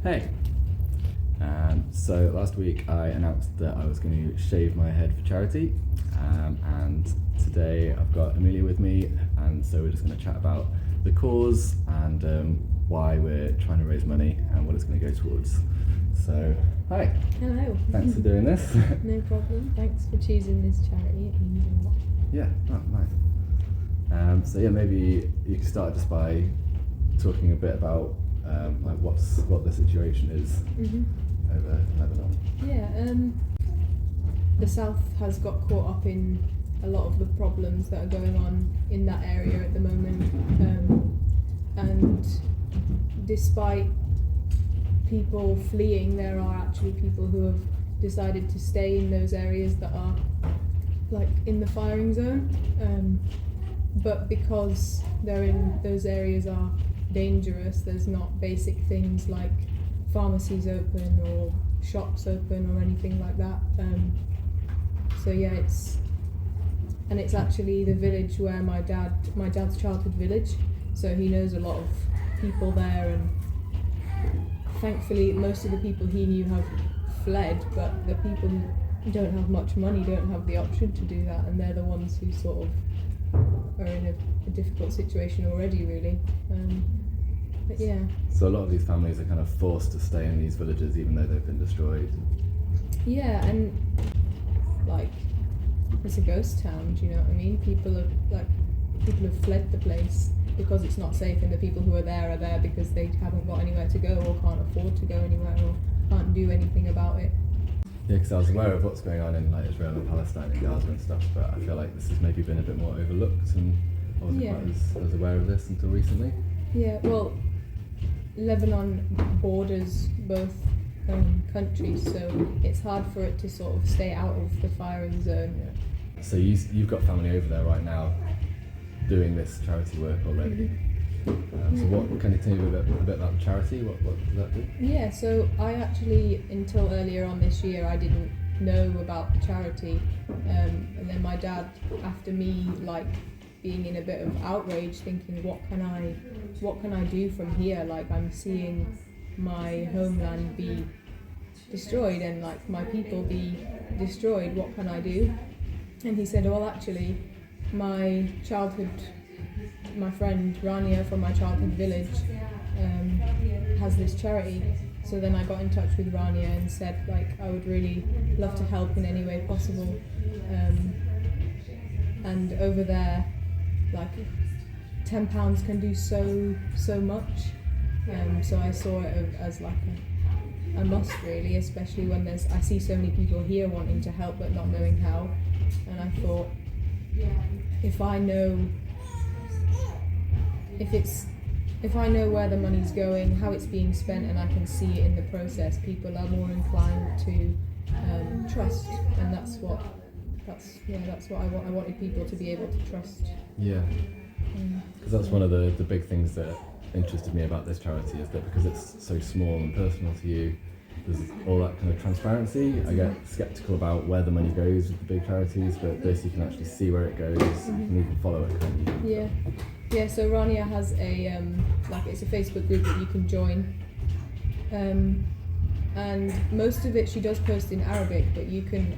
Hey! So last week I announced that I was going to shave my head for charity, and today I've got Amelia with me, and so we're just going to chat about the cause and why we're trying to raise money and what it's going to go towards. So, hi! Hello. Thanks for doing this. No problem. Thanks for choosing this charity. It means a lot. Yeah, oh, nice. Maybe you could start just by talking a bit about what the situation is over Lebanon. Yeah, the South has got caught up in a lot of the problems that are going on in that area at the moment, and despite people fleeing, there are actually people who have decided to stay in those areas that are like in the firing zone, but because they're in those areas are dangerous, there's not basic things like pharmacies open or shops open or anything like that. It's actually the village where my dad's childhood village, so he knows a lot of people there, and thankfully most of the people he knew have fled, but the people who don't have much money don't have the option to do that, and they're the ones who sort of are in a difficult situation already, really. But yeah. So a lot of these families are kind of forced to stay in these villages even though they've been destroyed. Yeah, and like it's a ghost town, do you know what I mean? People have fled the place because it's not safe, and the people who are there because they haven't got anywhere to go or can't afford to go anywhere or can't do anything about it. Yeah, because I was aware of what's going on in like Israel and Palestine and Gaza and stuff, but I feel like this has maybe been a bit more overlooked, and I wasn't quite as aware of this until recently. Yeah, well, Lebanon borders both countries, so it's hard for it to sort of stay out of the firing zone. Yeah. So you've got family over there right now doing this charity work already. So what can you tell me a bit about the charity? What does that do? Yeah, so I actually, until earlier on this year, I didn't know about the charity, and then my dad, after me like being in a bit of outrage, thinking what can I do from here? Like, I'm seeing my homeland be destroyed and like my people be destroyed. What can I do? And he said, well, actually, my friend Rania from my childhood village has this charity. So then I got in touch with Rania and said, like, I would really love to help in any way possible. And over there, like, £10 can do so much. So I saw it as like a must, really, especially when I see so many people here wanting to help but not knowing how. And I thought, if I know where the money's going, how it's being spent, and I can see it in the process, people are more inclined to trust, and that's what I want. I wanted people to be able to trust. Yeah, because that's one of the big things that interested me about this charity, is that because it's so small and personal to you, there's all that kind of transparency. I get sceptical about where the money goes with the big charities, but this you can actually see where it goes. You can even follow it, can't you? Yeah. So Rania has it's a Facebook group that you can join, and most of it she does post in Arabic, but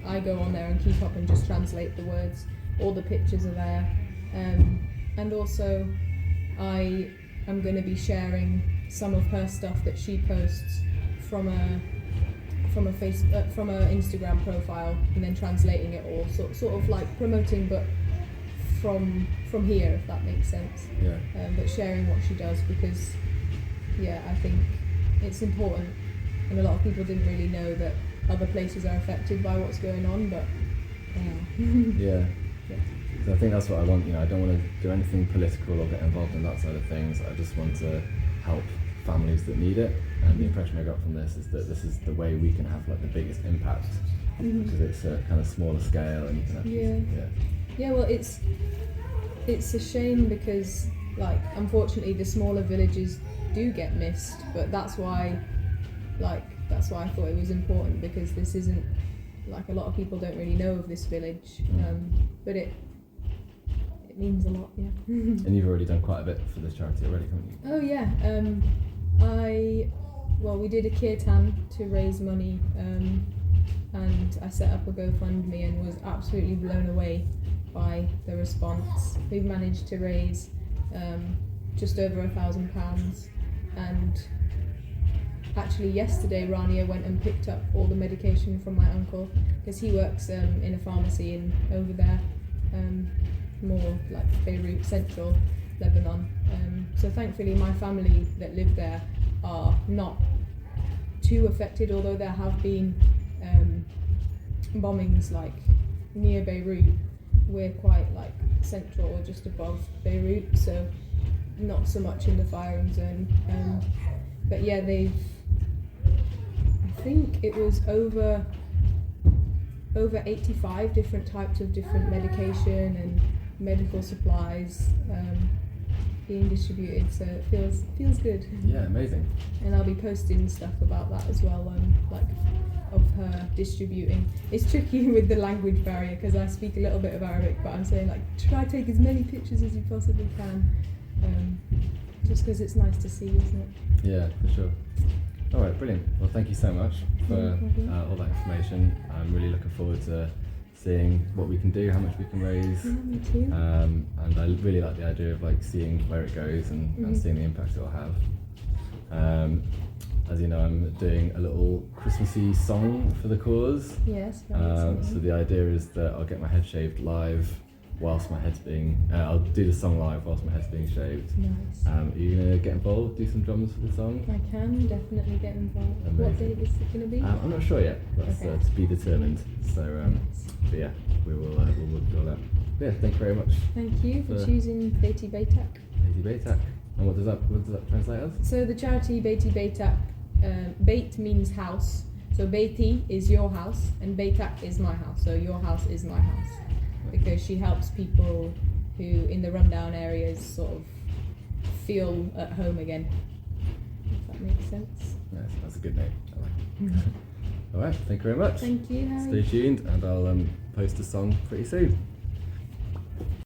I go on there and keep up and just translate the words. All the pictures are there, and also I am going to be sharing some of her stuff that she posts from a Instagram profile, and then translating it all, sort of like promoting, but from here, if that makes sense. Yeah. But sharing what she does, because I think it's important, and a lot of people didn't really know that other places are affected by what's going on, but Yeah. So I think that's what I want. I don't want to do anything political or get involved in that side of things. I just want to help families that need it, and the impression I got from this is that this is the way we can have like the biggest impact, because it's a kind of smaller scale, and you can actually well, it's a shame because, like, unfortunately the smaller villages do get missed, but that's why I thought it was important, because this isn't, like, a lot of people don't really know of this village, but it means a lot. And you've already done quite a bit for this charity already, haven't you? Oh yeah, well, we did a kirtan to raise money, and I set up a GoFundMe and was absolutely blown away by the response. We've managed to raise just over £1,000, and actually yesterday Rania went and picked up all the medication from my uncle, because he works in a pharmacy over there, more like Beirut, Central Lebanon. So thankfully my family that live there are not too affected, although there have been bombings like near Beirut. We're quite like central or just above Beirut, so not so much in the firing zone. But yeah, I think it was over 85 different types of different medication and medical supplies being distributed, so it feels good. Yeah, amazing. And I'll be posting stuff about that as well, like of her distributing. It's tricky with the language barrier because I speak a little bit of Arabic, but I'm saying like try take as many pictures as you possibly can, just because it's nice to see, isn't it? Yeah, for sure. All right, brilliant. Well, thank you so much for all that information. I'm really looking forward to seeing what we can do, how much we can raise. Yeah, me too. And I really like the idea of like seeing where it goes and seeing the impact it will have. As you know, I'm doing a little Christmassy song for the cause. Yes, very so the idea is that I'll get my head shaved live whilst my head's being, I'll do the song live whilst my head's being shaved. Nice. Are you going to get involved, do some drums for the song? I can definitely get involved. Amazing. What date is it going to be? I'm not sure yet. That's Okay. to be determined. So, but yeah, we'll work through all that. But yeah, thank you very much. Thank you for choosing Bayte Baytak. Bayte Baytak. And what does that translate as? So the charity Bayte Baytak, Bayt means house. So Bayti is your house, and Baytak is my house. So your house is my house, because she helps people who in the rundown areas sort of feel at home again. If that makes sense. Yes, that's a good name. I like it. All right, thank you very much. Thank you, Harry. Stay tuned, and I'll post a song pretty soon.